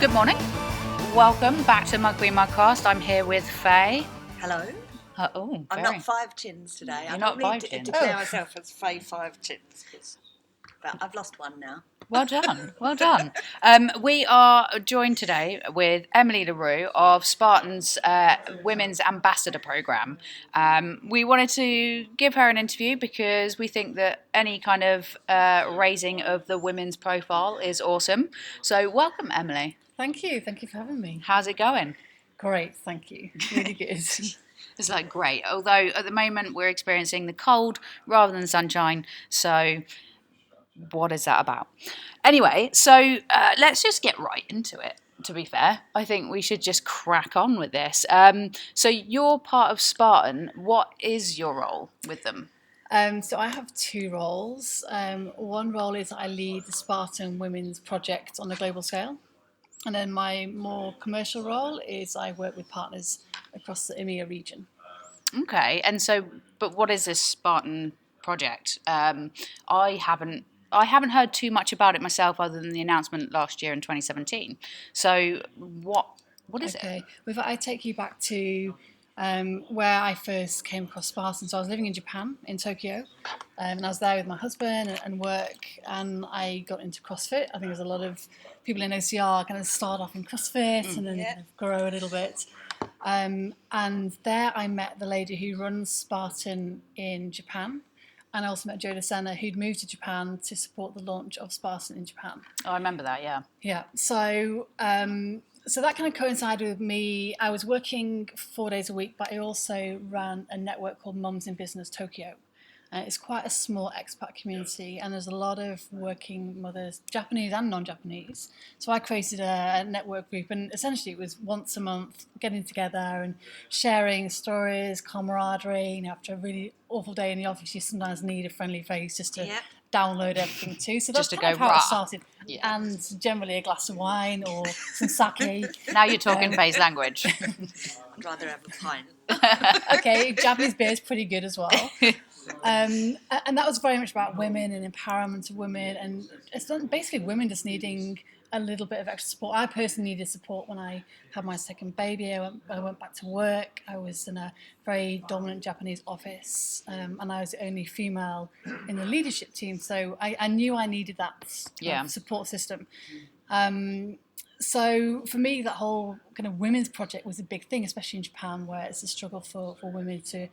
Good morning. Welcome back to Mugby Mugcast. I'm here with Fay. Hello. I'm not Five Chins today. You're I not normally Five Chins. declare myself as Fay Five Chins, but I've lost one now. Well done. Well done. We are joined today with Emily leRoux of Spartan's Women's Ambassador Programme. We wanted to give her an interview because we think that any kind of raising of the women's profile is awesome. So welcome, Emily. Thank you. Thank you for having me. How's it going? Great. Thank you. Really good. It's like great. Although at the moment we're experiencing the cold rather than sunshine. So what is that about? Anyway, so let's just get right into it. To be fair, I think we should just crack on with this. So you're part of Spartan. What is your role with them? So I have two roles. One role is I lead the Spartan Women's Project on a global scale. And then my more commercial role is I work with partners across the EMEA region. Okay, and so, but what is this Spartan project? I haven't heard too much about it myself, other than the announcement last year in 2017. So, what is it? Okay, if I take you back to where I first came across Spartan. So I was living in Japan, in Tokyo, and I was there with my husband and work, and I got into CrossFit. I think there's a lot of people in OCR kind of start off in CrossFit and then kind of grow a little bit. And there I met the lady who runs Spartan in Japan. And I also met Jojo who'd moved to Japan to support the launch of Spartan in Japan. Oh, I remember that, yeah. Yeah, so that kind of coincided with me. I was working 4 days a week, but I also ran a network called Mums in Business Tokyo. It's quite a small expat community, and there's a lot of working mothers, Japanese and non-Japanese. So I created a network group, and essentially it was once a month getting together and sharing stories, camaraderie. After a really awful day in the office, you sometimes need a friendly face just to download everything too. So that's kind of how it started. Yeah. And generally a glass of wine or some sake. Now you're talking Fay's language. I'd rather have a pint. Okay, Japanese beer is pretty good as well. And that was very much about women and empowerment of women, and it's basically women just needing a little bit of extra support. I personally needed support when I had my second baby. I went back to work. I was in a very dominant Japanese office, and I was the only female in the leadership team, so I knew I needed that support system. So for me, that whole kind of women's project was a big thing, especially in Japan, where it's a struggle for women to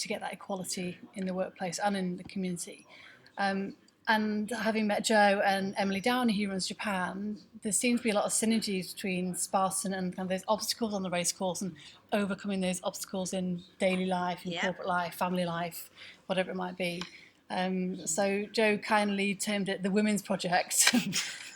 get that equality in the workplace and in the community. And having met Joe and Emily Downey, who runs Japan, there seems to be a lot of synergies between Spartan and kind of those obstacles on the race course and overcoming those obstacles in daily life, in corporate life, family life, whatever it might be. So Joe kindly termed it the Women's Project.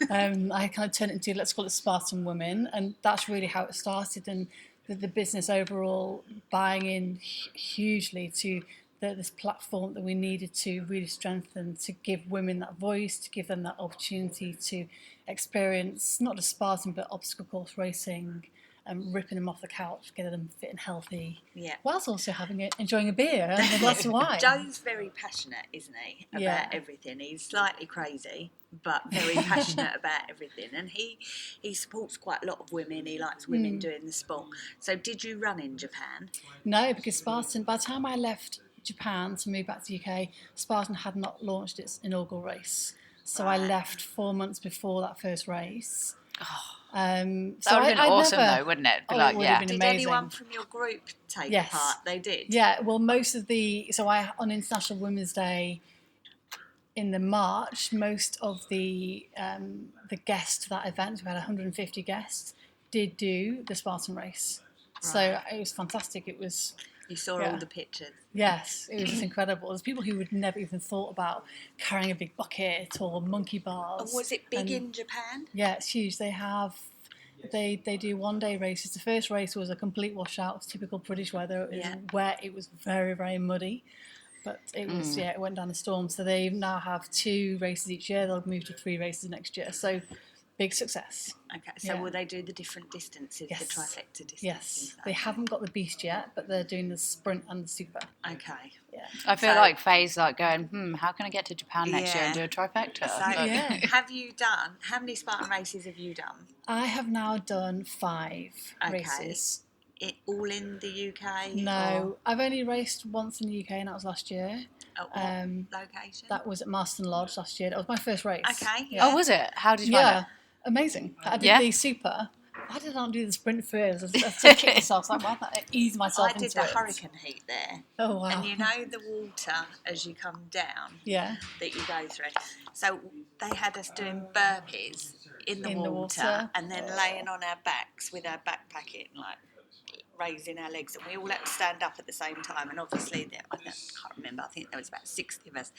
I kind of turned it into, let's call it Spartan Women, and that's really how it started. And the business overall buying in hugely to this platform that we needed to really strengthen, to give women that voice, to give them that opportunity to experience not just Spartan but obstacle course racing, ripping them off the couch, getting them fit and healthy, whilst also enjoying a beer and a glass of wine. Joe's very passionate, isn't he, about everything. He's slightly crazy, but very passionate about everything. And he supports quite a lot of women. He likes women doing the sport. So did you run in Japan? No, because Spartan, by the time I left Japan to move back to the UK, Spartan had not launched its inaugural race. So I left 4 months before that first race. That would have been awesome, though, wouldn't it? Did anyone from your group take part? They did? Yeah, well, most of on International Women's Day in the March, most of the guests to that event, we had 150 guests, did do the Spartan race. Right. So it was fantastic. It was... You saw all the pictures. Yes, it was just incredible. There's people who would never even thought about carrying a big bucket or monkey bars. And was it big in Japan? Yeah, it's huge. They do one-day races. The first race was a complete washout. It was typical British weather. It was wet. It was very, very muddy. But it was, it went down a storm. So they now have 2 races each year. They'll move to 3 races next year. So Big success. Okay, so Yeah. will they do the different distances, Yes. the trifecta distances? Yes, they haven't got the beast yet, but they're doing the sprint and the super. Okay. Yeah. I feel like Faye's like going, how can I get to Japan next year and do a trifecta? So Yeah. how many Spartan races have you done? I have now done 5 races. All in the UK? No, I've only raced once in the UK, and that was last year. At what location? That was at Marston Lodge last year. That was my first race. Okay. Yeah. Oh, was it? How did you find Yeah, it? amazing. I did Yeah? the super. Why did I not do the sprint first? I was so kicking myself. Like, why not ease myself into it? I did the hurricane heat there. Oh, wow. And you know the water as you come down Yeah. that you go through. So they had us doing burpees in the water and then laying on our backs with our backpack like raising our legs, and we all had to stand up at the same time. And obviously, I can't remember, I think there was about 60 of us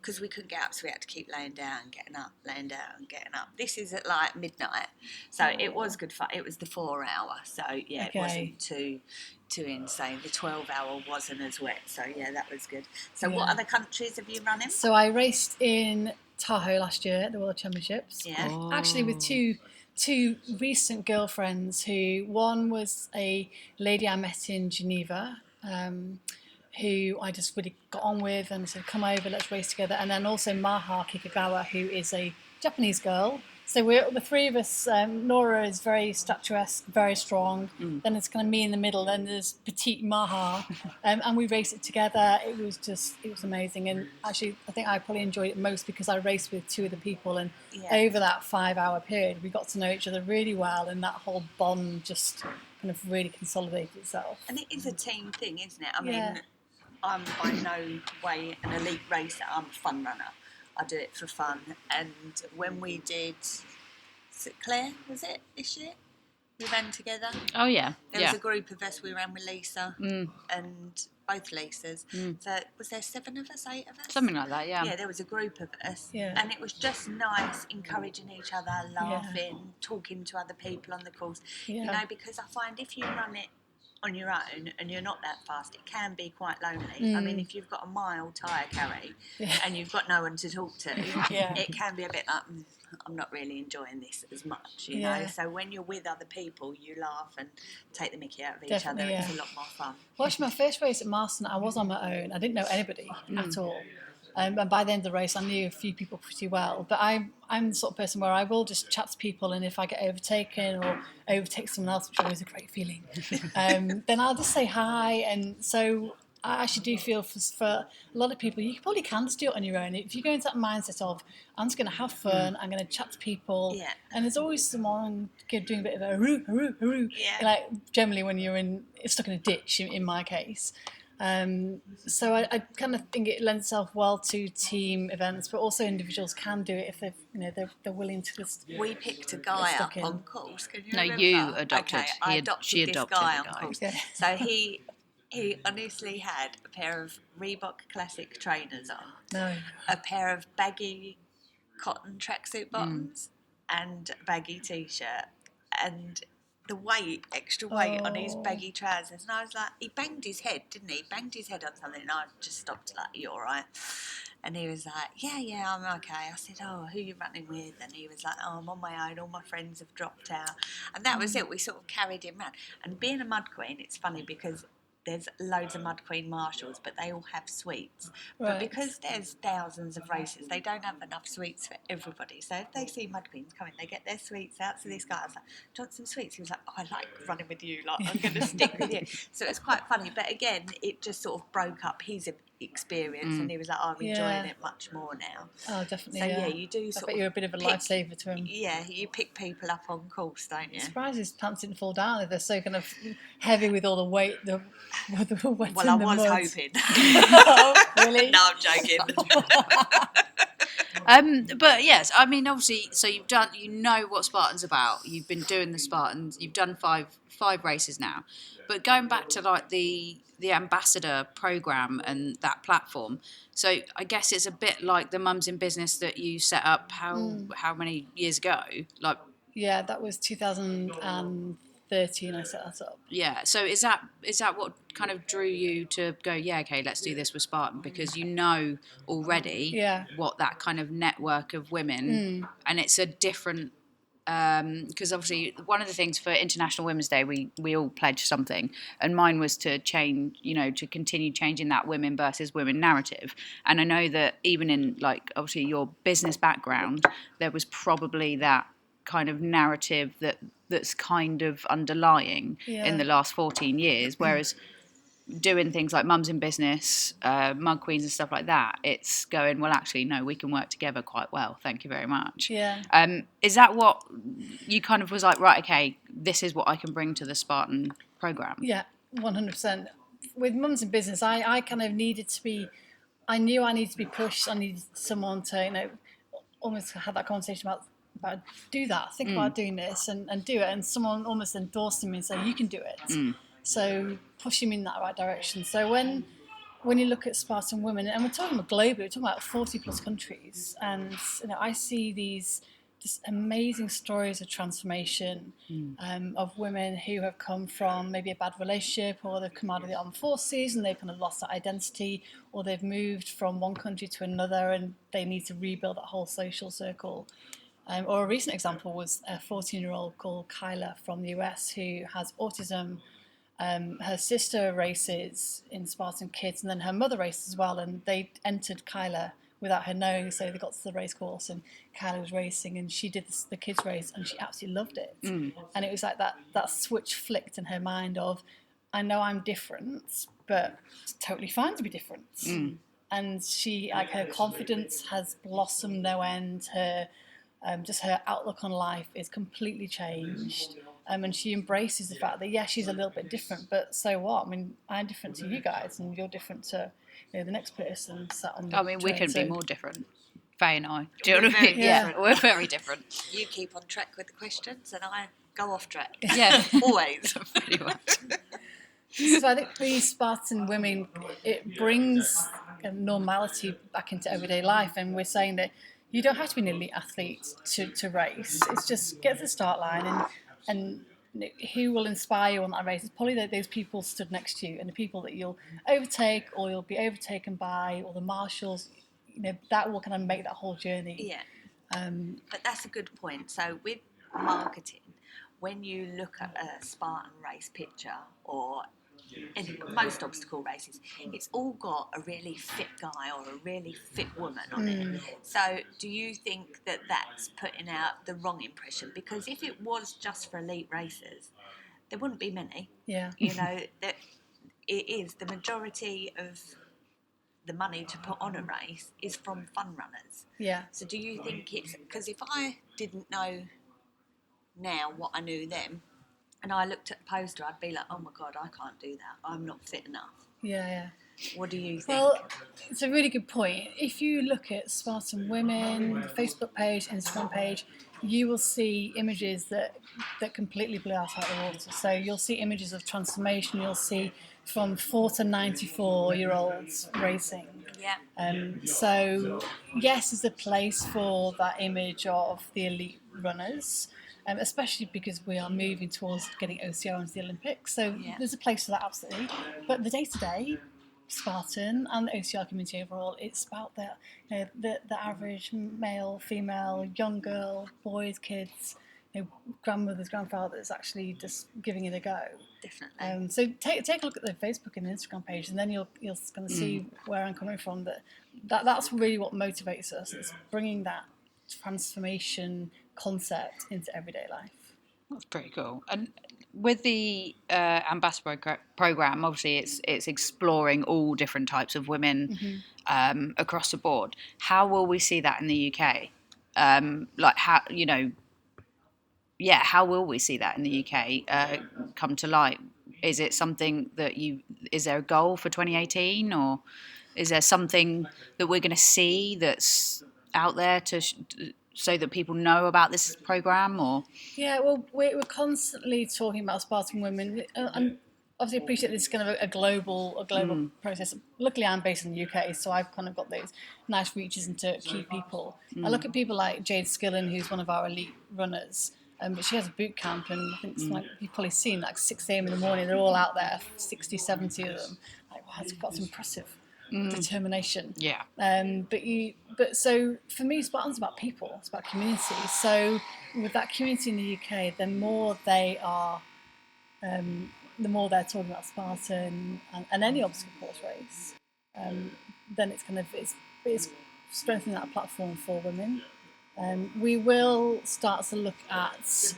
because we couldn't get up, so we had to keep laying down, getting up, laying down, getting up. This is at like midnight, so it was good fun. It was the 4 hour, so yeah, it wasn't too insane. The 12-hour wasn't as wet, so yeah, that was good. So what other countries have you run in? So I raced in Tahoe last year at the World Championships. Yeah. Oh. Actually with two recent girlfriends who, one was a lady I met in Geneva, who I just really got on with and said, come over, let's race together. And then also Maha Kikagawa, who is a Japanese girl. So we're the 3 of us. Nora is very statuesque, very strong. Then it's kind of me in the middle. Then there's petite Maha, and we raced it together. It was amazing. And actually, I think I probably enjoyed it most because I raced with 2 other people, and over that 5-hour period, we got to know each other really well, and that whole bond just kind of really consolidated itself. And it is a team thing, isn't it? I mean, I'm by no way an elite racer. I'm a fun runner. I do it for fun. And when we did, Claire, was it this year? We ran together. Oh, yeah. There was a group of us. We ran with Lisa and both Lisas. So was there 7 of us, 8 of us? Something like that, yeah. Yeah, there was a group of us. Yeah. And it was just nice encouraging each other, laughing, talking to other people on the course. Yeah. You know, because I find if you run it on your own and you're not that fast, it can be quite lonely. I mean, if you've got a mile tyre carry and you've got no one to talk to, it can be a bit like, I'm not really enjoying this as much, you know. So when you're with other people, you laugh and take the mickey out of each other. It's a lot more fun. Well, actually, my first race at Marston, I was on my own. I didn't know anybody at all. And by the end of the race, I knew a few people pretty well. But I'm the sort of person where I will just chat to people, and if I get overtaken or overtake someone else, which is always a great feeling, then I'll just say hi. And so I actually do feel for a lot of people, you probably can just do it on your own. If you go into that mindset of, I'm just going to have fun, I'm going to chat to people, and there's always someone doing a bit of a hurroo, like generally when you're stuck in a ditch, in my case. So I kind of think it lends itself well to team events, but also individuals can do it if they're willing to just. We picked a guy up on course. Can you remember? you adopted. Okay, I adopted this guy on course. Yeah. So he honestly had a pair of Reebok Classic trainers on, a pair of baggy cotton tracksuit bottoms, and a baggy t-shirt, and the extra weight on his baggy trousers. And I was like, he banged his head, didn't he? Banged his head on something, and I just stopped like, you all right? And he was like, yeah, I'm okay. I said, oh, who are you running with? And he was like, oh, I'm on my own. All my friends have dropped out. And that was it. We sort of carried him around. And being a mud queen, it's funny because there's loads of Mud Queen marshals, but they all have suites. But because there's thousands of races, they don't have enough suites for everybody. So if they see Mud Queens coming, they get their suites out. So this guy was like, do you want some suites? He was like, oh, I like running with you. Like, I'm going to stick with you. So it's quite funny. But again, it just sort of broke up his experience, and he was like, oh, I'm enjoying it much more now. Oh, definitely. So you do sort of. You're a bit of a lifesaver to him. Yeah, you pick people up on course, don't you? I'm surprised his pants didn't fall down if they're so kind of heavy with all the weight. Well, I was hoping. Oh, really? No, I'm joking. But yes, I mean, obviously, so you've done, what Spartan's about. You've been doing the Spartans. You've done five races now. But going back to like the ambassador program and that platform, so I guess it's a bit like the Mums in Business that you set up. How many years ago? Like, yeah, that was 2013. I set that up. Yeah. So is that what kind of drew you to go? Yeah, okay, let's do this with Spartan, because you know already what that kind of network of women, and it's a different because obviously one of the things for International Women's Day, we all pledged something, and mine was to change, to continue changing that women versus women narrative. And I know that even in like obviously your business background, there was probably that kind of narrative that's kind of underlying in the last 14 years, whereas doing things like Mums in Business, Mug Queens and stuff like that, it's going, well, actually, no, we can work together quite well. Thank you very much. Yeah. Is that what you kind of was like, right, okay, this is what I can bring to the Spartan programme? Yeah, 100%. With Mums in Business, I kind of needed to be, I knew I needed to be pushed. I needed someone to, almost have that conversation about do that, think about doing this and do it. And someone almost endorsed me and said, you can do it. So pushing me in that right direction. So when you look at Spartan women, and we're talking about globally, we're talking about 40 plus countries, and I see these just amazing stories of transformation of women who have come from maybe a bad relationship, or they've come out of the armed forces and they've kind of lost that identity, or they've moved from one country to another and they need to rebuild that whole social circle. Or a recent example was a 14-year-old called Kyla from the US who has autism. Her sister races in Spartan Kids, and then her mother raced as well, and they entered Kyla without her knowing, so they got to the race course and Kyla was racing and she did the kids race and she absolutely loved it. And it was like that switch flicked in her mind of, I know I'm different, but it's totally fine to be different. And she, like, her confidence has blossomed no end. Her just her outlook on life is completely changed. And she embraces the fact that, yeah, she's a little bit different, but so what? I mean, I'm different to you guys, and you're different to the next person sat on the we train, couldn't be more different. Faye and I. Do you know what I mean? Yeah. We're very different. You keep on track with the questions and I go off track. Yeah. Always. Pretty much. So I think these Spartan women, it brings normality back into everyday life, and we're saying that you don't have to be an elite athlete to race. It's just get to the start line, and who will inspire you on that race? It's probably those people stood next to you, and the people that you'll overtake or you'll be overtaken by, or the marshals. That will kind of make that whole journey. Yeah. But that's a good point. So with marketing, when you look at a Spartan race picture or in most obstacle races, it's all got a really fit guy or a really fit woman on it. So do you think that that's putting out the wrong impression? Because if it was just for elite racers, there wouldn't be many. Yeah. That it is the majority of the money to put on a race is from fun runners. Yeah. So do you think it's, because if I didn't know now what I knew then, and I looked at the poster, I'd be like, oh my God, I can't do that. I'm not fit enough. Yeah. What do you think? Well, it's a really good point. If you look at Spartan Women, the Facebook page, Instagram page, you will see images that completely blow us out of the water. So you'll see images of transformation. You'll see from 4 to 94-year-olds racing. Yeah. So yes, there's a place for that image of the elite runners. Especially because we are moving towards getting OCR into the Olympics. So there's a place for that, absolutely. But the day-to-day, Spartan and the OCR community overall, it's about the average male, female, young girl, boys, kids, grandmothers, grandfathers actually just giving it a go. Definitely. So take a look at the Facebook and Instagram page, and then you'll kind of see where I'm coming from. That's really what motivates us. It's bringing that transformation concept into everyday life. That's pretty cool. And with the ambassador program, obviously it's exploring all different types of women across the board. How will we see that in the UK? How will we see that in the UK come to light? Is it something that is there a goal for 2018, or is there something that we're going to see that's out there so that people know about this program? Or well, we're constantly talking about Spartan women, and obviously appreciate this is kind of a global process. Luckily, I'm based in the UK, so I've kind of got those nice reaches into key people. I look at people like Jade Skillen, who's one of our elite runners. But she has a boot camp, and I think it's like you've probably seen, like 6 a.m. in the morning, they're all out there, 60, 70 of them. Like, wow, that's impressive determination. Yeah. But But so for me, Spartan's about people. It's about community. So with that community in the UK, the more they are, the more they're talking about Spartan and any obstacle course race, then it's strengthening that platform for women. We will start to look at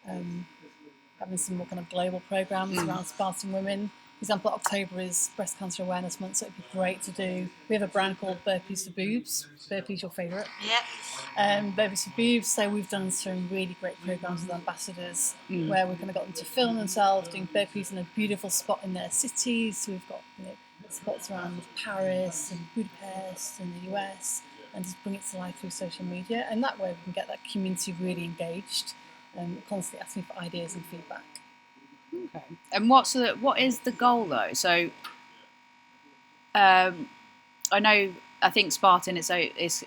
having some more kind of global programs around Spartan women. For example, October is Breast Cancer Awareness Month, so it'd be great to do. We have a brand called Burpees for Boobs. Burpees your favourite. Yep. Burpees for Boobs. So we've done some really great programs with ambassadors where we've kind of got them to film themselves doing burpees in a beautiful spot in their cities. So we've got spots around Paris and Budapest and the US, and just bring it to life through social media. And that way we can get that community really engaged and constantly asking for ideas and feedback. Okay. And what is the goal though? So, I think Spartan is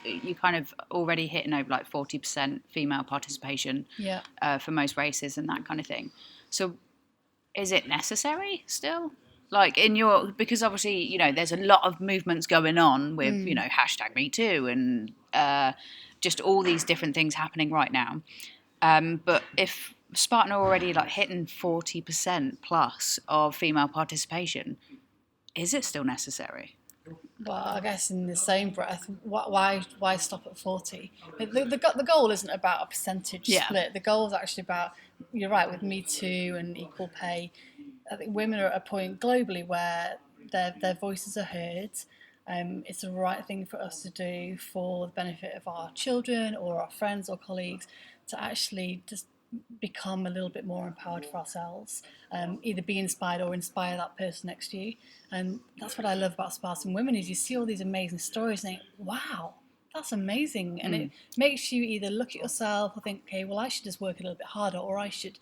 you kind of already hitting over like 40% female participation. Yeah. For most races and that kind of thing. So, is it necessary still? Like because obviously there's a lot of movements going on with #MeToo and just all these different things happening right now. But if Spartan are already like hitting 40% plus of female participation, is it still necessary? Well, I guess in the same breath, why stop at 40? The goal isn't about a percentage split. The goal is actually about, you're right, with Me Too and equal pay. I think women are at a point globally where their voices are heard. It's the right thing for us to do for the benefit of our children or our friends or colleagues, to actually just become a little bit more empowered for ourselves, either be inspired or inspire that person next to you. And that's what I love about Spartan Women, is you see all these amazing stories and think, wow, that's amazing. And it makes you either look at yourself or think, okay, well, I should just work a little bit harder, or I should,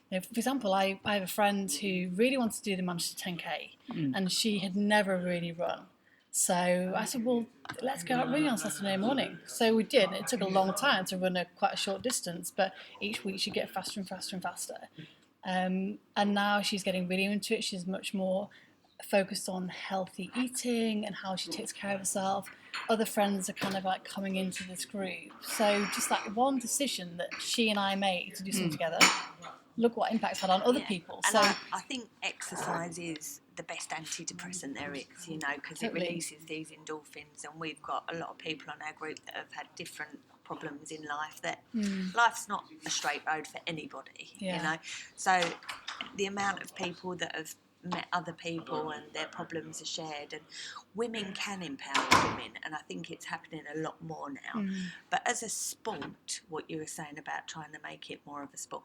for example, I have a friend who really wanted to do the Manchester 10K and she had never really run. So I said, well, let's go out running on Saturday morning. So we did. It took a long time to run quite a short distance, but each week she'd get faster and faster and faster. And now she's getting really into it. She's much more focused on healthy eating and how she takes care of herself. Other friends are kind of like coming into this group. So just that one decision that she and I made to do something together, look what impact it's had on other people. And so I think exercise is the best antidepressant there is, because it releases these endorphins, and we've got a lot of people on our group that have had different problems in life, that life's not a straight road for anybody, So the amount of people that have met other people and their problems are shared, and women can empower women, and I think it's happening a lot more now. But as a sport, what you were saying about trying to make it more of a sport,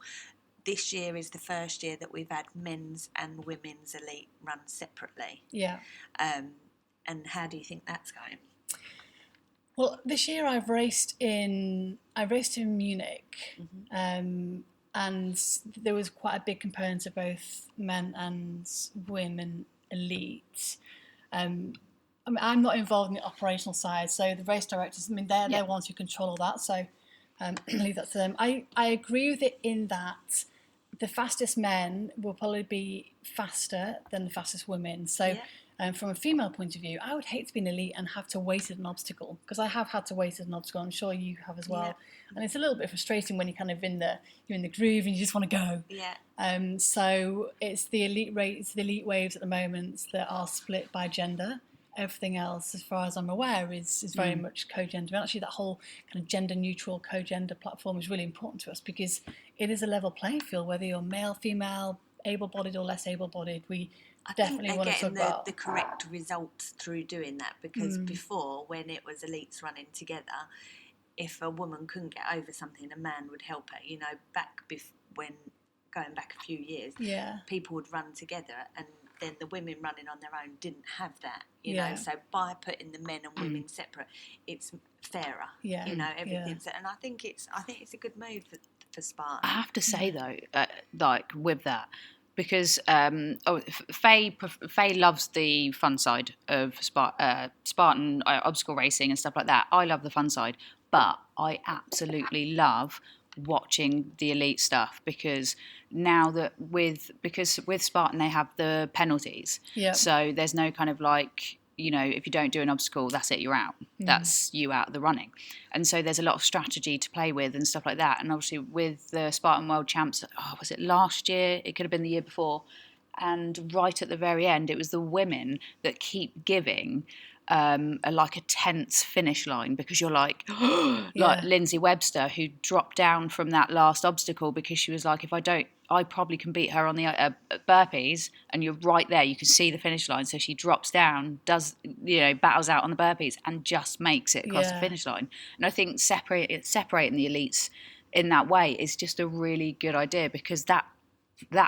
this year is the first year that we've had men's and women's elite run separately. Yeah. And how do you think that's going? Well, this year I raced in Munich, and there was quite a big component of both men and women elite. I'm not involved in the operational side, so the race directors, they're the ones who control all that, so I leave that to them. I agree with it in that the fastest men will probably be faster than the fastest women. So from a female point of view, I would hate to be an elite and have to wait at an obstacle, because I have had to wait at an obstacle. I'm sure you have as well. And it's a little bit frustrating when you're kind of you're in the groove and you just want to go. So it's the elite waves at the moment that are split by gender. Everything else, as far as I'm aware, is very much co-gender. And actually that whole kind of gender-neutral co-gender platform is really important to us, because it is a level playing field, whether you're male, female, able-bodied or less able-bodied. I definitely want to talk about the correct results through doing that, because before, when it was elites running together, if a woman couldn't get over something, a man would help her. Going back a few years, people would run together, and then the women running on their own didn't have that, So by putting the men and women separate, it's fairer, everything's. And I think it's a good move for Spartan. I have to say though, with that, because Fay loves the fun side of Spartan obstacle racing and stuff like that. I love the fun side, but I absolutely love watching the elite stuff, because now with Spartan they have the penalties, so there's no kind of like you know, if you don't do an obstacle, that's it, you're out. That's you out of the running. And so there's a lot of strategy to play with and stuff like that. And obviously with the Spartan World Champs, was it last year? It could have been the year before. And right at the very end, it was the women that keep giving like a tense finish line, because you're like, like Lindsay Webster, who dropped down from that last obstacle because she was like, if I don't, I probably can beat her on the burpees, and you're right there, you can see the finish line. So she drops down, does, you know, battles out on the burpees and just makes it across the finish line. And I think separating the elites in that way is just a really good idea, because that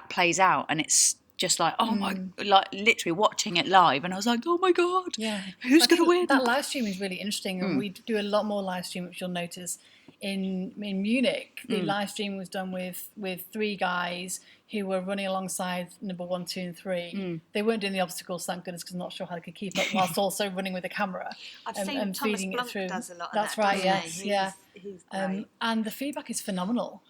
plays out, and it's just like, oh my, like literally watching it live, and I was like, oh my god, who's going to win? That live stream is really interesting, and we do a lot more live stream, which you'll notice in Munich. The live stream was done with 3 guys who were running alongside number 1, 2, and 3. They weren't doing the obstacles, thank goodness, because I'm not sure how they could keep up whilst also running with a camera. I've seen and Thomas feeding Blunt it through. does a lot of That's that, right, doesn't he? yes, He's great. and the feedback is phenomenal.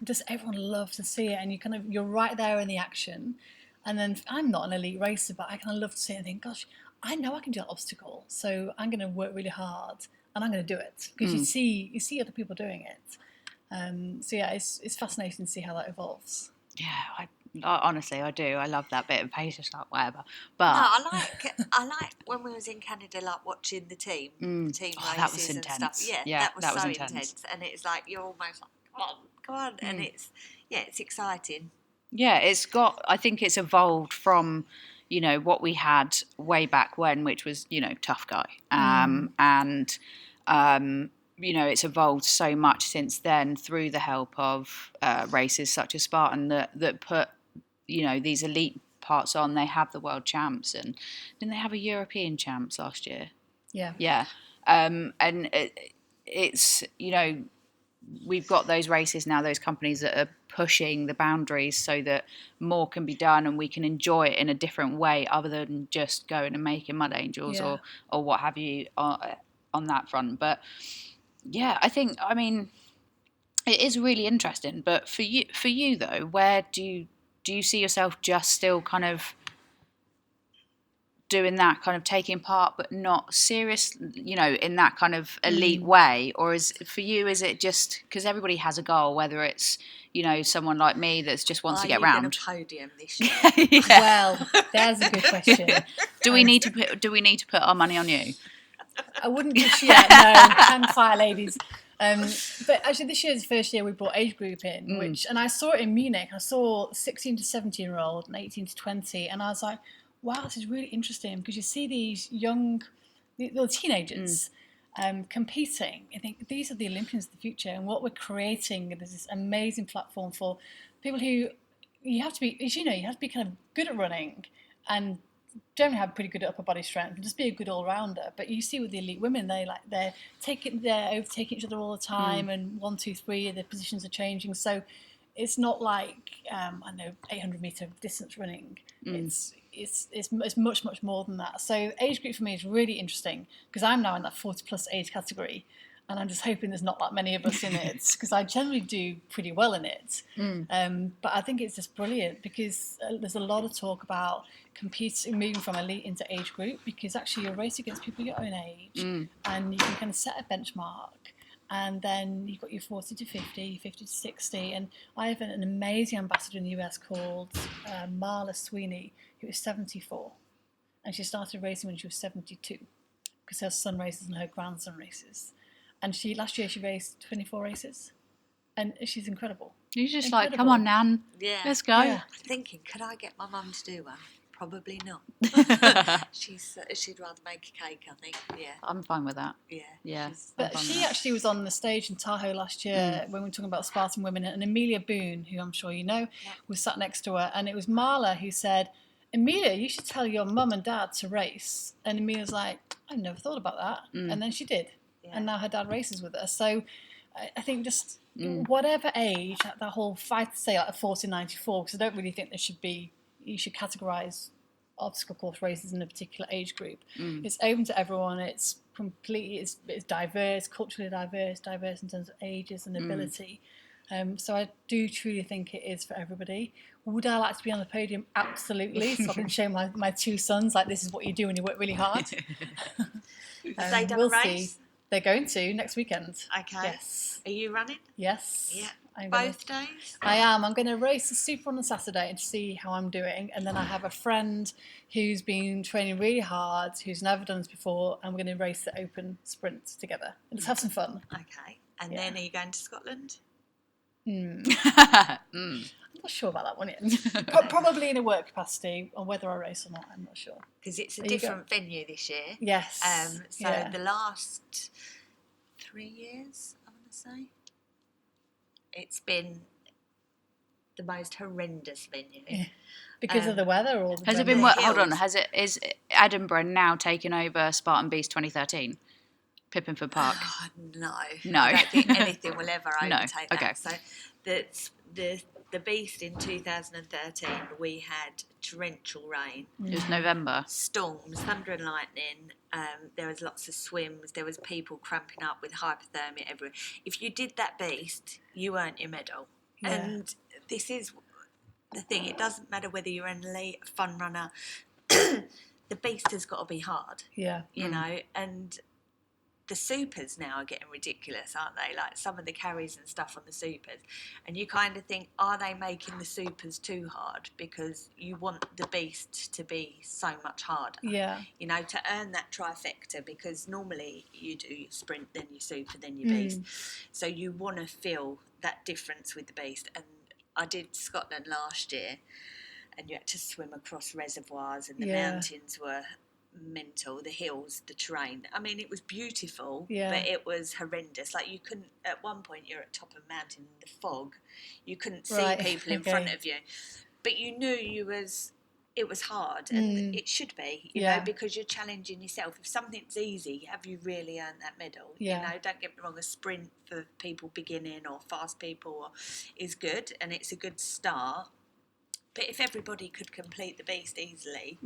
Just everyone loves to see it, and you're right there in the action. And then I'm not an elite racer, but I kind of love to see it and think, gosh, I know I can do that obstacle, so I'm going to work really hard and I'm going to do it, because you see other people doing it. So yeah, it's fascinating to see how that evolves. Yeah, I honestly, I do. I love that bit of patience, like whatever. But no, I like when we was in Canada, like watching the team races that was and intense. stuff. Yeah, that was so intense, and it's like you're almost like, come on, and it's exciting. Yeah, I think it's evolved from, you know, what we had way back when, which was, you know, tough guy. And, you know, it's evolved so much since then through the help of races such as Spartan that put, you know, these elite parts on. They have the world champs, and didn't they have a European champs last year? Yeah. Yeah. And it's, you know, we've got those races now, those companies that are pushing the boundaries so that more can be done and we can enjoy it in a different way other than just going and making mud angels or what have you on that front. But yeah, I mean, it is really interesting. But for you though, where do you see yourself just still kind of doing that, kind of taking part but not serious, you know, in that kind of elite way? Or is it just because everybody has a goal, whether it's, you know, someone like me that's just wants to get round? Are you going to podium this year? Well, there's a good question. Do we need to put our money on you? I wouldn't just yet, no. Hang fire, ladies. But actually, this year's the first year we brought age group in, and I saw it in Munich. I saw 16 to 17 year old and 18 to 20, and I was like, wow, this is really interesting, because you see these young, little teenagers competing. I think these are the Olympians of the future, and what we're creating is this amazing platform for people who you have to be, as you know, you have to be kind of good at running and generally have pretty good upper body strength and just be a good all-rounder. But you see with the elite women, they're overtaking each other all the time, and 1, 2, 3, the positions are changing. So it's not like 800-meter distance running. It's much more than that. So age group for me is really interesting, because I'm now in that 40+ age category, and I'm just hoping there's not that many of us in it, because I generally do pretty well in it. But I think it's just brilliant, because there's a lot of talk about moving from elite into age group, because actually you're racing against people your own age, and you can kind of set a benchmark. And then you've got your 40 to 50, 50 to 60. And I have an amazing ambassador in the US called Marla Sweeney, who is 74. And she started racing when she was 72, because her son races and her grandson races. And last year she raced 24 races. And she's incredible. You're just like, come on, Nan. Yeah. Let's go. Yeah. I'm thinking, could I get my mum to do one? Probably not. She'd rather make a cake, I think. Yeah, I'm fine with that. Yeah. But she actually was on the stage in Tahoe last year when we were talking about Spartan women, and Amelia Boone, who I'm sure you know, was sat next to her, and it was Marla who said, Amelia, you should tell your mum and dad to race. And Amelia's like, I've never thought about that. And then she did. And now her dad races with her. So I think just whatever age, that whole fight, say like a 40-94, because I don't really think you should categorise obstacle course races in a particular age group. It's open to everyone. It's completely, it's diverse, culturally diverse in terms of ages and ability. So I do truly think it is for everybody. Would I like to be on the podium? Absolutely. So I can show my two sons, like, this is what you do when you work really hard. Have they done We'll a race? see. They're going to next weekend. Okay. Yes. Are you running? Yes. Yeah. I'm Both days? I am. I'm going to race the Super on the Saturday and see how I'm doing. And then I have a friend who's been training really hard, who's never done this before, and we're going to race the open sprint together and just have some fun. Okay. And then are you going to Scotland? I'm not sure about that one yet. Probably in a work capacity, or whether I race or not, I'm not sure. Because it's a different venue this year. Yes. The last 3 years, I want to say, it's been the most horrendous venue. Yeah. Because of the weather, or has it been? Hold on. Is Edinburgh now taking over Spartan Beast 2013? Pippinford Park. Oh, no. No. I don't think anything will ever overtake that. Okay. So the Beast in 2013, we had torrential rain. It was November. Storms, thunder and lightning. There was lots of swims. There was people cramping up with hypothermia everywhere. If you did that Beast, you earned your medal. Yeah. And this is the thing. It doesn't matter whether you're an elite, fun runner. The Beast has got to be hard. Yeah. You know, and the supers now are getting ridiculous, aren't they? Like some of the carries and stuff on the supers. And you kind of think, are they making the supers too hard? Because you want the Beast to be so much harder. Yeah. You know, to earn that trifecta, because normally you do your sprint, then your super, then your Beast. So you want to feel that difference with the Beast. And I did Scotland last year, and you had to swim across reservoirs, and the mountains were mental, the hills, the terrain. I mean, it was beautiful, but it was horrendous. Like, you couldn't, at one point you're at top of a mountain in the fog, you couldn't see people in front of you, but you knew it was hard, and it should be, you know, because you're challenging yourself. If something's easy, have you really earned that medal? You know, don't get me wrong, a sprint for people beginning or fast people is good, and it's a good start, but if everybody could complete the Beast easily,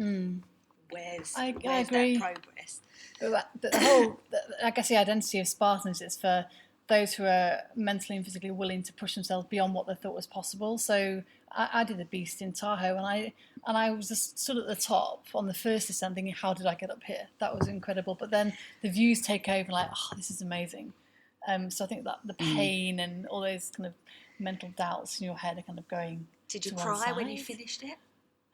where's that progress? But the whole, I guess, the identity of Spartans is for those who are mentally and physically willing to push themselves beyond what they thought was possible. So I did the Beast in Tahoe, and I was just stood at the top on the first descent thinking, how did I get up here? That was incredible. But then the views take over, like, oh, this is amazing. So I think that the pain and all those kind of mental doubts in your head are kind of going. Did you cry when you finished it?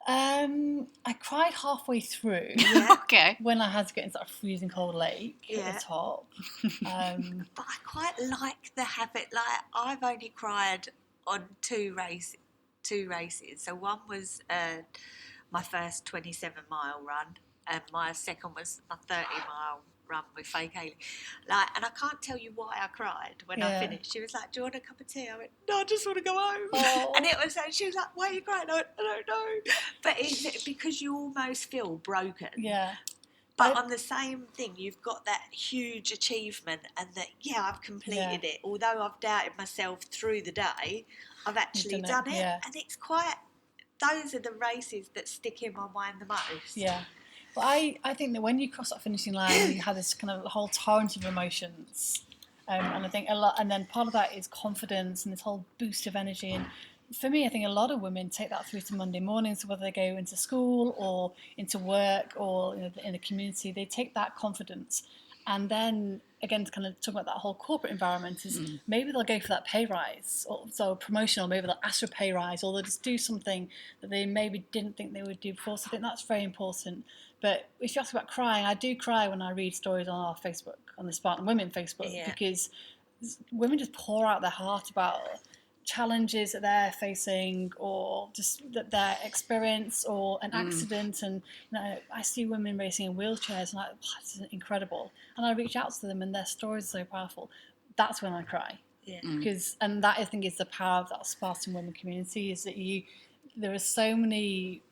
I cried halfway through. Okay. When I had to get into that freezing cold lake at the top. But I quite like the habit. Like, I've only cried on two races. So one was my first 27-mile run, and my second was my 30-mile run with Fay. Like, and I can't tell you why I cried when I finished. She was like, "Do you want a cup of tea?" I went, "No, I just want to go home." Oh. And it was, she was like, "Why are you crying?" I went, "I don't know." But it's because you almost feel broken. Yeah. But on the same thing, you've got that huge achievement, and that, I've completed it. Although I've doubted myself through the day, I've actually done it. Yeah. And it's quite, those are the races that stick in my mind the most. Yeah. But I think that when you cross that finishing line, you have this kind of whole torrent of emotions. And I think a lot, and then part of that is confidence and this whole boost of energy. And for me, I think a lot of women take that through to Monday mornings, so whether they go into school or into work or in the community, they take that confidence. And then, again, to kind of talk about that whole corporate environment, is maybe they'll go for that pay rise, or so promotional, maybe they'll ask for a pay rise, or they'll just do something that they maybe didn't think they would do before. So I think that's very important. But if you ask about crying, I do cry when I read stories on our Facebook, on the Spartan Women Facebook, because women just pour out their heart about challenges that they're facing, or just that their experience, or an accident. And I see women racing in wheelchairs, and I'm like, oh, this is incredible. And I reach out to them, and their stories are so powerful. That's when I cry. Because, and that, I think, is the power of that Spartan women community, is that there are so many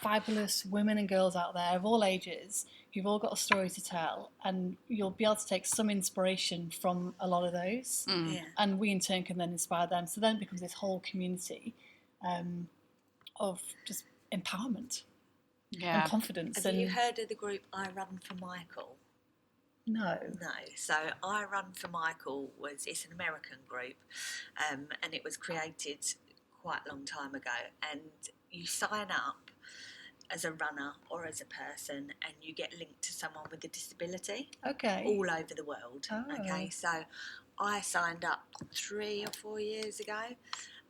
fabulous women and girls out there of all ages who've all got a story to tell, and you'll be able to take some inspiration from a lot of those, and we in turn can then inspire them. So then it becomes this whole community of just empowerment and confidence. Have you heard of the group I Run for Michael? No. No. So I Run for Michael it's an American group, and it was created quite a long time ago. And you sign up as a runner or as a person, and you get linked to someone with a disability. Okay. All over the world. Oh. Okay. So I signed up 3 or 4 years ago,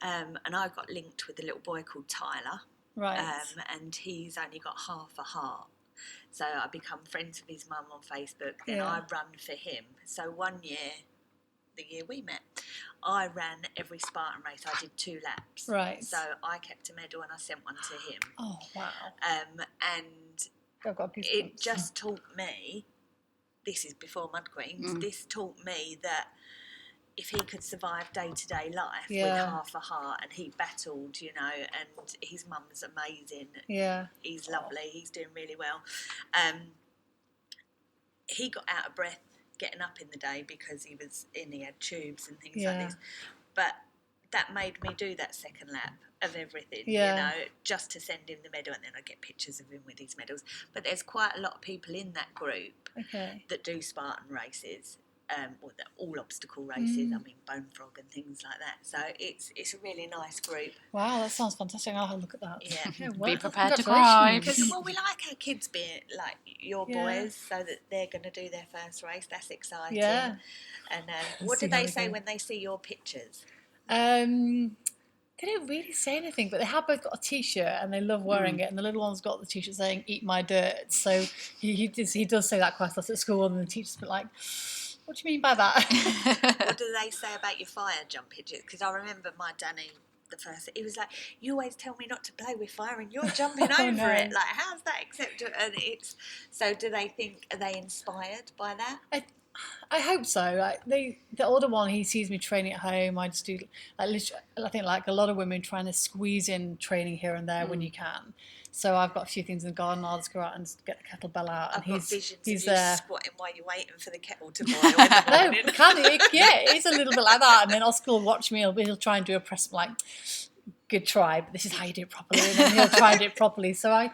and I got linked with a little boy called Tyler. Right. And he's only got half a heart. So I become friends with his mum on Facebook, then I run for him. So one year, the year we met, I ran every Spartan race. I did 2 laps. Right. So I kept a medal and I sent one to him. Oh, wow. And I've got goosebumps. it just taught me, this is before Mud Queens, this taught me that if he could survive day-to-day life with half a heart, and he battled, you know, and his mum's amazing. Yeah. He's lovely. He's doing really well. He got out of breath getting up in the day because he had tubes and things like this. But that made me do that second lap of everything, you know, just to send him the medal, and then I get pictures of him with his medals. But there's quite a lot of people in that group that do Spartan races. Or all obstacle races, I mean bone frog and things like that. So it's a really nice group. Wow, that sounds fantastic. I'll have a look at that. Yeah. Be prepared to cry. Because, well, we like our kids being like your boys, so that they're going to do their first race. That's exciting. Yeah. And what do they say when they see your pictures? They don't really say anything, but they have both got a T-shirt and they love wearing it. And the little one's got the T-shirt saying "Eat my dirt." So he does say that quite a lot at school, and the teacher's been like, "What do you mean by that?" What do they say about your fire jump pictures? Because I remember my Danny, the first, he was like, "You always tell me not to play with fire, and you're jumping over it. Like, how's that acceptable?" And so. Do they think, are they inspired by that? I hope so. Like the older one, he sees me training at home. I just do, like, literally, I think like a lot of women, trying to squeeze in training here and there when you can. So I've got a few things in the garden. I'll just go out and get the kettlebell out, and he's there squatting while you're waiting for the kettle to boil. It's a little bit like that. And then Oscar will watch me. He'll try and do a press, like, good try, but this is how you do it properly. And then he'll try and do it properly. So I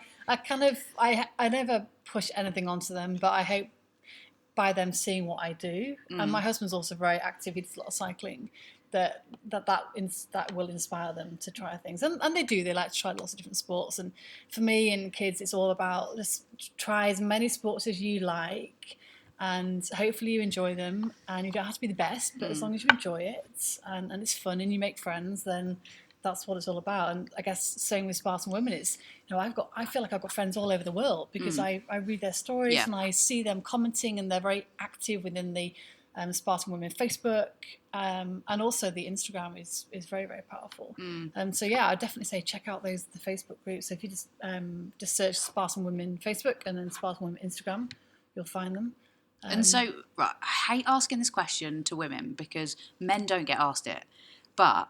never push anything onto them, but I hope by them seeing what I do. And my husband's also very active. He does a lot of cycling. That will inspire them to try things, and they do. They like to try lots of different sports. And for me and kids, it's all about just try as many sports as you like, and hopefully you enjoy them. And you don't have to be the best, but as long as you enjoy it and it's fun and you make friends, then that's what it's all about. And I guess same with Spartan Women, it's, you know, I feel like I've got friends all over the world because I read their stories and I see them commenting, and they're very active within the Spartan Women Facebook, and also the Instagram is very, very powerful. So yeah, I definitely say check out the Facebook groups. So if you just search Spartan Women Facebook and then Spartan Women Instagram, you'll find them. And so, right, I hate asking this question to women because men don't get asked it, but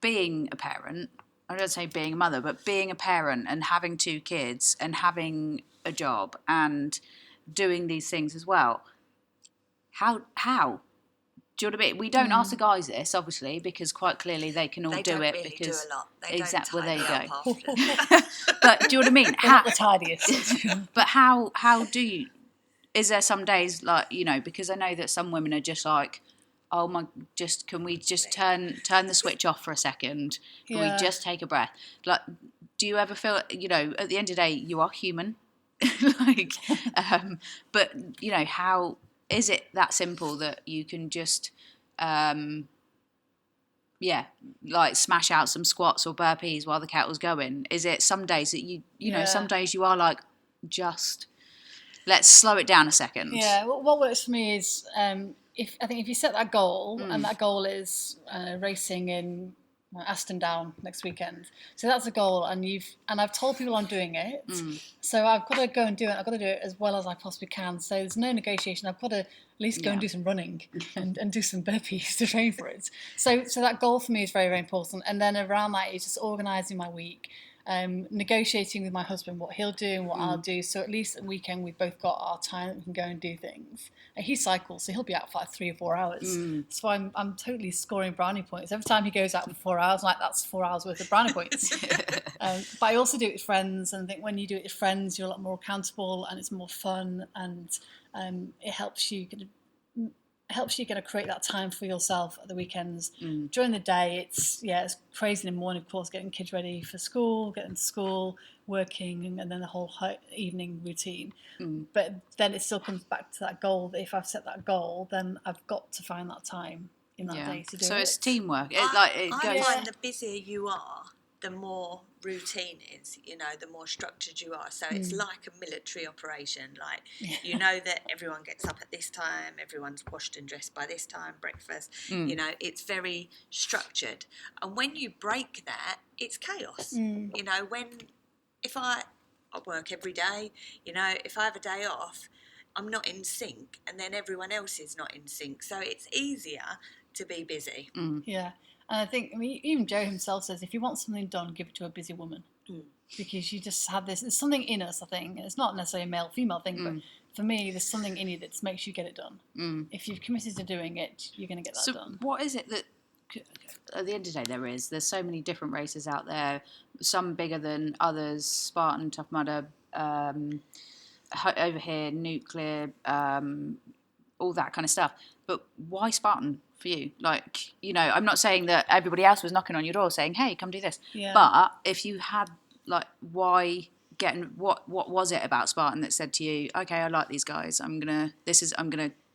being a parent, I don't say being a mother, but being a parent and having 2 kids and having a job and doing these things as well, how? Do you know what I mean? We don't ask the guys this, obviously, because quite clearly they can all do it. Really because do a lot. They exactly, don't well, there tidy you go. up But do you know what I mean? Not the tidiest. But how do you? Is there some days, like, you know, because I know that some women are just like, oh my, can we just turn the switch off for a second? Can we just take a breath? Like, do you ever feel, you know, at the end of the day, you are human, like, but you know, how is it that simple that you can just, like smash out some squats or burpees while the kettle's going? Is it some days that you know, some days you are like, just let's slow it down a second? Yeah, well, what works for me is if you set that goal, and that goal is racing in Aston Down next weekend. So that's a goal, and I've told people I'm doing it. So I've got to go and do it. I've got to do it as well as I possibly can. So there's no negotiation. I've got to at least go and do some running and do some burpees to train for it. So that goal for me is very, very important. And then around that is just organising my week. Negotiating with my husband what he'll do and what I'll do, so at least at the weekend we've both got our time that we can go and do things. And he cycles, so he'll be out for like 3 or 4 hours. So I'm totally scoring brownie points every time he goes out for 4 hours. Like, that's 4 hours worth of brownie points. But I also do it with friends, and I think when you do it with friends, you're a lot more accountable, and it's more fun, and it helps you kind of create that time for yourself at the weekends. During the day, it's crazy in the morning, of course, getting kids ready for school, getting to school, working, and then the whole evening routine. But then it still comes back to that goal, that if I've set that goal, then I've got to find that time in that day to do it. So it's teamwork. I find the busier you are, the more routine is, the more structured you are. So it's like a military operation. Like, you know that everyone gets up at this time, everyone's washed and dressed by this time, breakfast. It's very structured. And when you break that, it's chaos. If I work every day, if I have a day off, I'm not in sync, and then everyone else is not in sync. So it's easier to be busy. Yeah. And I think, even Joe himself says, if you want something done, give it to a busy woman. Because you just have this, there's something in us, I think, and it's not necessarily a male-female thing, but for me, there's something in you that makes you get it done. If you've committed to doing it, you're going to get that done. What is it that, at the end of the day, there's so many different races out there, some bigger than others, Spartan, Tough Mudder, over here, Nuclear, all that kind of stuff. But why Spartan for you? Like, I'm not saying that everybody else was knocking on your door saying, hey, come do this. Yeah. But if you had, why what was it about Spartan that said to you, okay, I like these guys, I'm gonna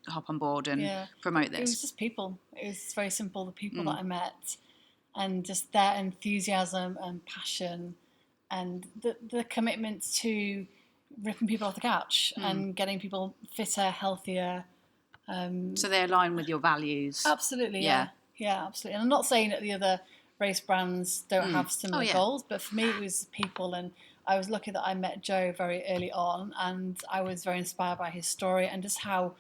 hop on board and promote this? It was just people. It was very simple, the people that I met, and just their enthusiasm and passion, and the commitment to ripping people off the couch and getting people fitter, healthier. So they align with your values. Absolutely, yeah, absolutely. And I'm not saying that the other race brands don't have similar goals, but for me it was people, and I was lucky that I met Joe very early on, and I was very inspired by his story and just how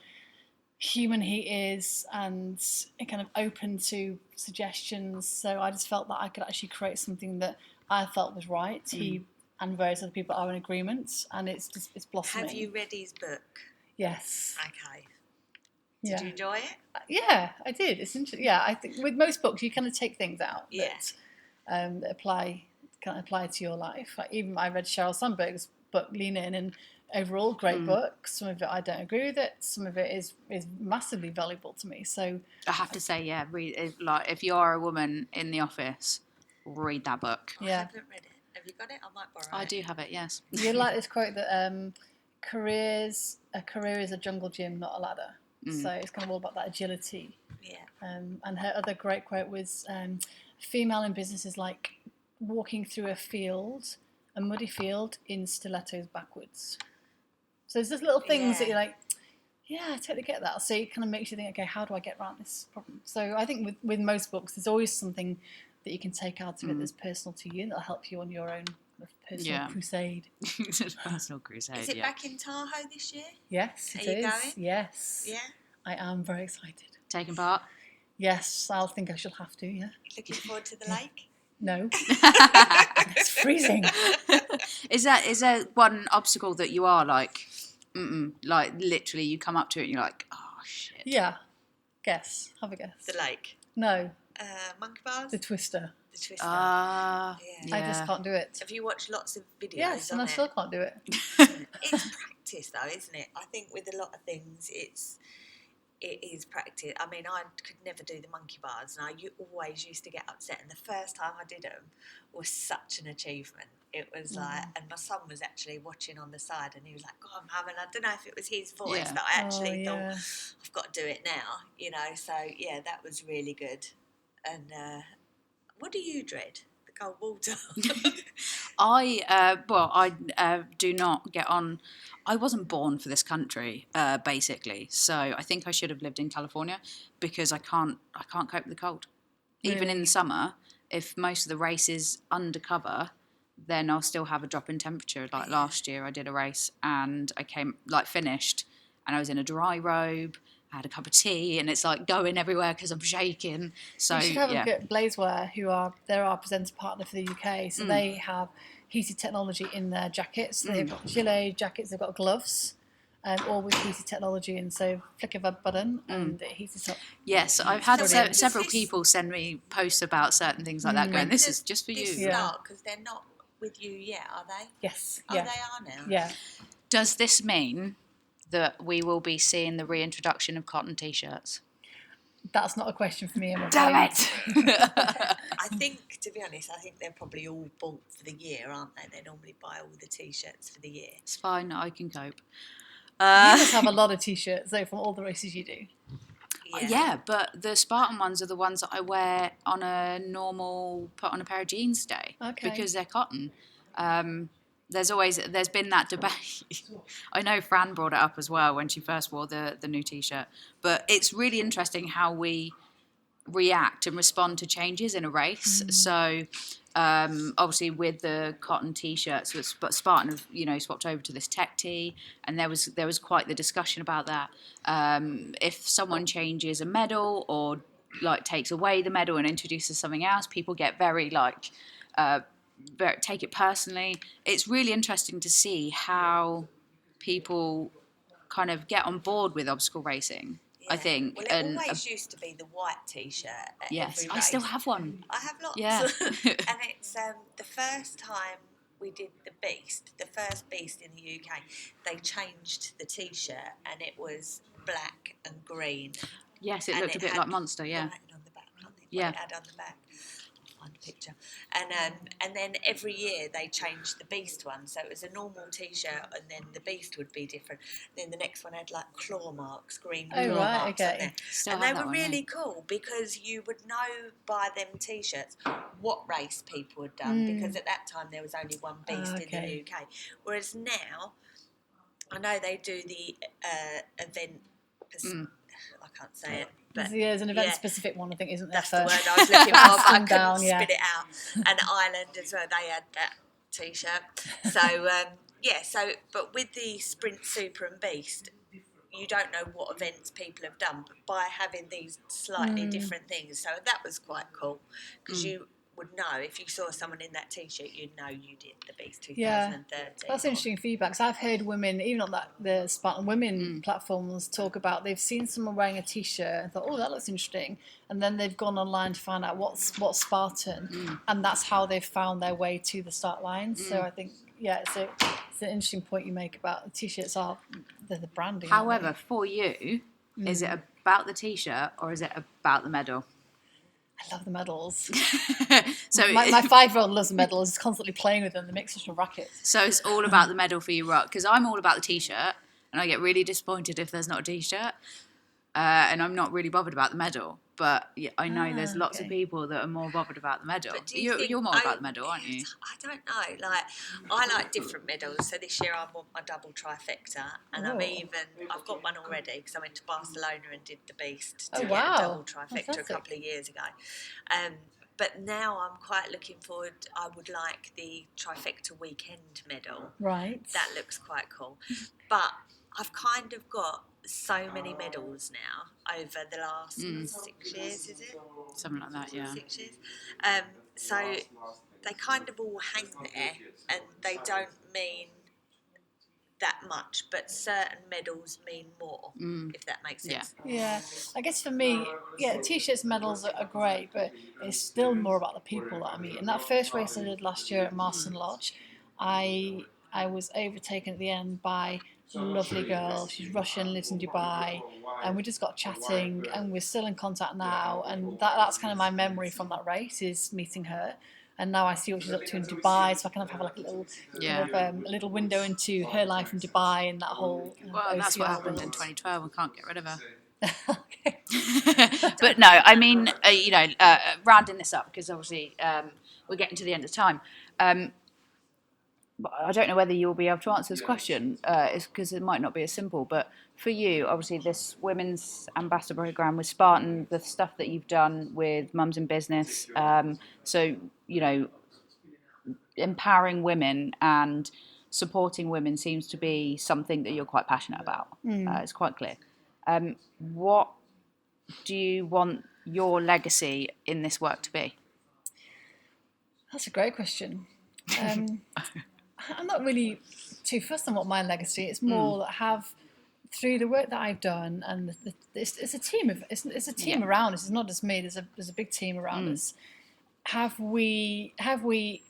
human he is, and kind of open to suggestions. So I just felt that I could actually create something that I felt was right. He and various other people are in agreement, and it's blossoming. Have you read his book? Yes. Okay. Did you enjoy it? Yeah, I did. It's interesting. Yeah, I think with most books you kind of take things out that apply to your life. Like, even I read Sheryl Sandberg's book, Lean In, and overall great book. Some of it I don't agree with it. Some of it is massively valuable to me. So I have to say, read. If you are a woman in the office, read that book. I haven't read it. Have you got it? I might borrow it. I do have it. Yes. You like this quote that a career is a jungle gym, not a ladder. So it's kind of all about that agility. Yeah. And her other great quote was, female in business is like walking through a muddy field in stilettos backwards. So there's just little things that you're like, I totally get that. So it kind of makes you think, okay, how do I get around this problem? So I think with most books, there's always something that you can take out of it that's personal to you, and that'll help you on your own personal crusade. Personal crusade. Is it back in Tahoe this year? Yes, it is. Are you going? Yes. Yeah. I am very excited. Taking part? Yes, I'll think I shall have to. Yeah. Looking forward to the lake? No. It's freezing. Is there one obstacle that you are like literally you come up to it and you're like, oh shit? Yeah. Guess. Have a guess. The lake? No. Monkey bars? The Twister. The Twister. I just can't do it. Have you watched lots of videos? Yes, and I still can't do it. It's practice though, isn't it? I think with a lot of things it is practice. I mean, I could never do the monkey bars, and I always used to get upset. And the first time I did them was such an achievement. It was like, and my son was actually watching on the side, and he was like, "God, Mum," and I don't know if it was his voice that I actually thought, "I've got to do it now," So that was really good. And what do you dread? The cold water. I do not get on. I wasn't born for this country, basically. So I think I should have lived in California because I can't cope with the cold. Really? Even in the summer, if most of the race is undercover, then I'll still have a drop in temperature. Like last year, I did a race and I finished, and I was in a dry robe. I had a cup of tea, and it's like going everywhere because I'm shaking. So you should have a look at Blazewear, they're our presenter partner for the UK. So they have heated technology in their jackets. They've got gilet jackets, they've got gloves, all with heated technology. And so flick of a button and it heats it up. Yes, I've had several people send me posts about certain things like that going, this is just for you. This start, because they're not with you yet, are they? Yes. Oh, Yeah. they are now? Yeah. Does this mean that we will be seeing the reintroduction of cotton T-shirts? That's not a question for me, I'm afraid. Damn it! I think, to be honest, I think they're probably all bought for the year, aren't they? They normally buy all the T-shirts for the year. It's fine, I can cope. You must have a lot of T-shirts, though, from all the races you do. Yeah, but the Spartan ones are the ones that I wear on a normal, put on a pair of jeans day. Okay. Because they're cotton. There's been that debate. I know Fran brought it up as well when she first wore the new T-shirt. But it's really interesting how we react and respond to changes in a race. So obviously with the cotton T-shirts, but Spartan have swapped over to this tech tee, and there was quite the discussion about that. If someone changes a medal or like takes away the medal and introduces something else, people get very take it personally. It's really interesting to see how people kind of get on board with obstacle racing. Yeah. I think. Well, it always used to be the white T-shirt at every race. I still have one. I have lots. Yeah. And it's the first time we did the first beast in the UK, they changed the T-shirt and it was black and green. Yes, it looked a bit like Monster, yeah. Writing on the back, I think. Yeah. It had on the back. I'll find the picture. And then every year they changed the beast one, so it was a normal T-shirt, and then the beast would be different. Then the next one had like claw marks, green claw marks on there. And they were really cool because you would know by them T-shirts what race people had done, because at that time there was only one beast in the UK. Whereas now, I know they do the event. I can't say it. But there's an event-specific one, I think, isn't there? That's the word I was looking for, but I couldn't down, spit it out. And Ireland as well, they had that T-shirt. So, but with the Sprint, Super and Beast, you don't know what events people have done, but by having these slightly different things. So that was quite cool, because you would know if you saw someone in that T-shirt, you'd know you did the Beast 2013. Yeah, that's interesting feedback. 'Cause I've heard women, even on the Spartan women platforms, talk about they've seen someone wearing a T-shirt and thought, oh, that looks interesting, and then they've gone online to find out what's Spartan, and that's how they've found their way to the start line. So I think, it's an interesting point you make about the T-shirts are the branding. However, for you, is it about the T-shirt or is it about the medal? I love the medals. So my 5-year-old loves the medals. He's constantly playing with them. They make such a racket. So it's all about the medal for you, right? Because I'm all about the T-shirt, and I get really disappointed if there's not a T-shirt, and I'm not really bothered about the medal. But I know there's lots of people that are more bothered about the medal. You're more about the medal, aren't you? I don't know. I like different medals. So this year I want my double trifecta, and I've got one already because I went to Barcelona and did the Beast to get a double trifecta a couple of years ago. But now I'm quite looking forward. I would like the trifecta weekend medal. Right. That looks quite cool. But I've kind of got so many medals now over the last 6 years, is it? Something like that, yeah. 6 years. So they kind of all hang there, and they don't mean that much, but certain medals mean more, if that makes sense. Yeah, I guess for me, T-shirts and medals are great, but it's still more about the people that I meet. In that first race I did last year at Marston Lodge, I was overtaken at the end by a lovely girl. She's Russian, lives in Dubai, and we just got chatting, and we're still in contact now, and that's kind of my memory from that race, is meeting her. And now I see what she's up to in Dubai, so I kind of have like a little window into her life in Dubai and that whole. Well, that's what happened in 2012. We can't get rid of her. Okay. But no, I mean, rounding this up, because obviously we're getting to the end of time. But I don't know whether you'll be able to answer this question, because it might not be as simple. But for you, obviously, this women's ambassador program with Spartan, the stuff that you've done with Mums in Business, so empowering women and supporting women seems to be something that you're quite passionate about. It's quite clear. What do you want your legacy in this work to be? That's a great question. I'm not really too fussed on what my legacy. It's more that through the work that I've done, and it's a team around us. It's not just me. There's a big team around us. have we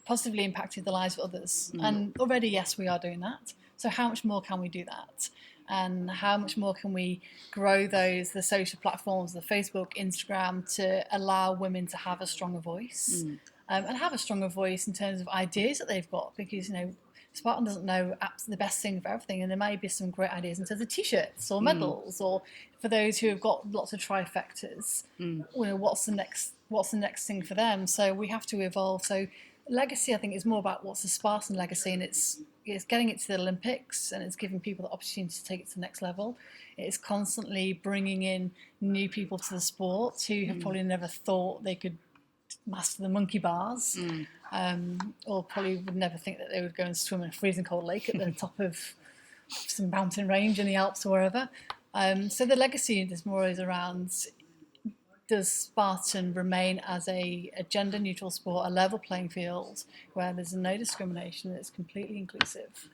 positively impacted the lives of others? And already, yes, we are doing that. So how much more can we do that? And how much more can we grow the social platforms, the Facebook, Instagram, to allow women to have a stronger voice, and have a stronger voice in terms of ideas that they've got? Because, Spartan doesn't know the best thing for everything, and there may be some great ideas in terms of t-shirts or medals, or for those who have got lots of trifectas, what's the next thing for them? So we have to evolve. So legacy, I think, is more about what's the Spartan legacy, and it's getting it to the Olympics, and it's giving people the opportunity to take it to the next level. It's constantly bringing in new people to the sport who have probably never thought they could master the monkey bars, or probably would never think that they would go and swim in a freezing cold lake at the top of some mountain range in the Alps or wherever. So the legacy is more around, does Spartan remain as a gender neutral sport, a level playing field where there's no discrimination, it's completely inclusive?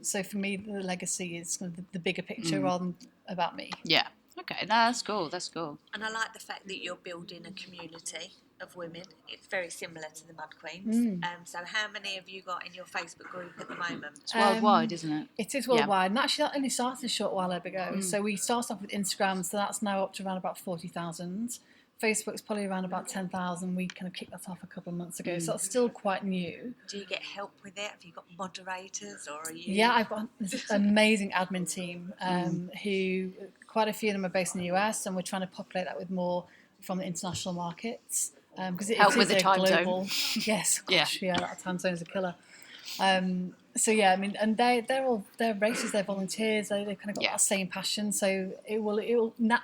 So for me, the legacy is kind of the bigger picture rather than about me. Yeah. Okay, no, that's cool. That's cool. And I like the fact that you're building a community of women. It's very similar to the Mud Queens. So how many have you got in your Facebook group at the moment? It's worldwide, isn't it? It is worldwide. And actually, that only started a short while ago. So we started off with Instagram, so that's now up to around about 40,000. Facebook's probably around about 10,000. We kind of kicked that off a couple of months ago, so that's still quite new. Do you get help with it? Have you got moderators, or are you? Yeah, I've got this amazing admin team who, quite a few of them are based in the US, and we're trying to populate that with more from the international markets. Because it help is with the time global, zone. Yes, gosh, yeah, that time zone is a killer. So yeah, I mean, and they're racers, they're volunteers, they kind of got that same passion. So it will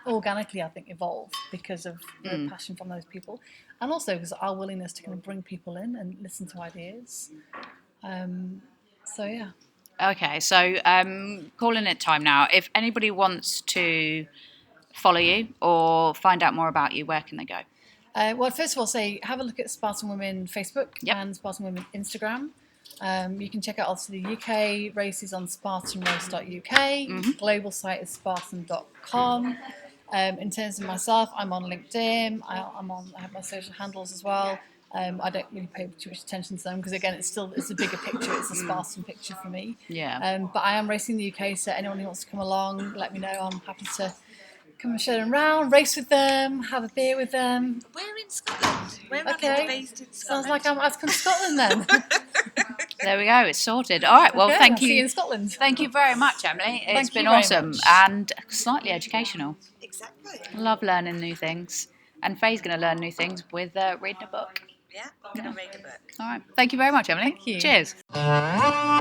organically, I think, evolve because of the passion from those people, and also because our willingness to kind of bring people in and listen to ideas. So yeah. Okay, so calling it time now. If anybody wants to follow you or find out more about you, where can they go? Well, first of all, have a look at Spartan Women Facebook and Spartan Women Instagram. You can check out also the UK races on spartanrace.uk. Global site is spartan.com. In terms of myself, I'm on LinkedIn. I have my social handles as well. I don't really pay too much attention to them because, again, it's a bigger picture. It's a Spartan picture for me. Yeah. But I am racing the UK, so anyone who wants to come along, let me know. I'm happy to come and show them around, race with them, have a beer with them. We're in Scotland. We're based in Scotland. Sounds like I'm asking to Scotland then. There we go. It's sorted. All right. Well, thank you. See you in Scotland. Thank you very much, Emily. It's been very awesome much. and slightly educational. Exactly. Love learning new things. And Faye's going to learn new things with reading a book. Yeah, I'm going to read a book. All right. Thank you very much, Emily. Thank you. Cheers. Wow.